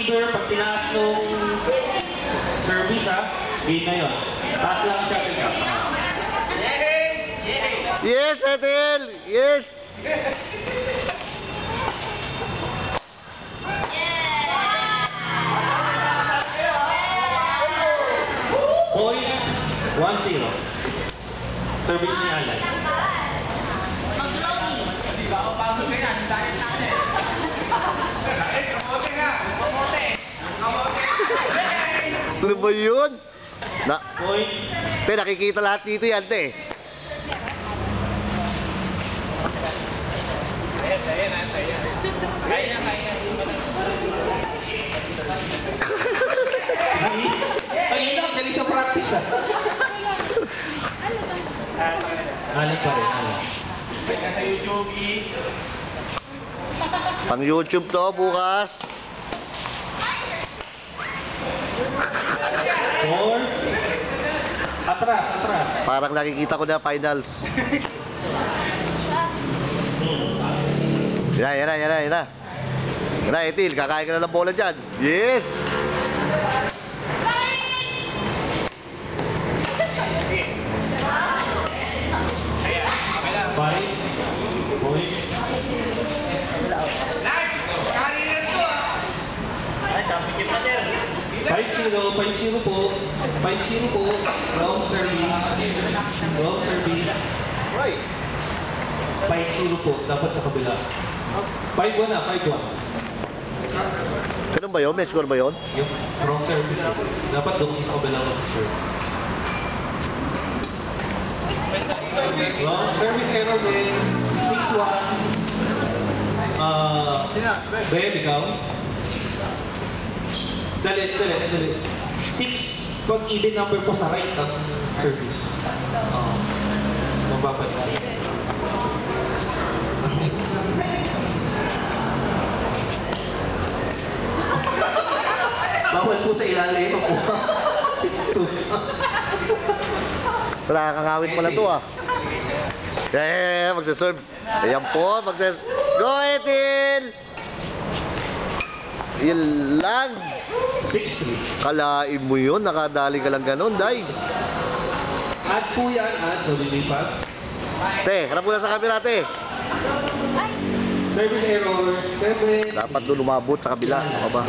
receiver, pag tinaas nung service ha, game na yun. Taas lang ang shuttlecock. Yes, Ethel! Yes! Point 1-0. Service ni Alan. Ano ba yun? Point. Te, nakikita lahat dito yan, te. Ay, ilang, galing sa practice ah. Alan pa rin, Alan. Pang YouTube to bukas. 4. Atras, atras. Parang nakikita ko na finals. Yan na, yan na, yan na, yan na. Yan na, Ethel, kakain ka na ng bola dyan. Yes! Five. Point. Five zero po. 5-0 po. Wrong service. Wrong service. 5-0 po. Dapat sa kabila. 5-1 na, 5-1. Ganun ba yun? May score ba yun? Yung wrong service. Dapat doon sa kabila mag-serve. Wrong service error din. 6-1. Ben, ikaw? Dali. 6. Pag even number po sa right ang service. Mababat. Bawal po sa ilalim. Nakakangawit pala to ah. Magsaserve. Ayan po, magsaserve. Go, Ethel! Yan lang. 6-3. Kalain mo yun, nakadali ka lang ganun, day. Add po yan, add. So, lilipat. Te, harap mo na sa camera, te. Service error. 7. Dapat doon lumabot sa kabila. Ano ba?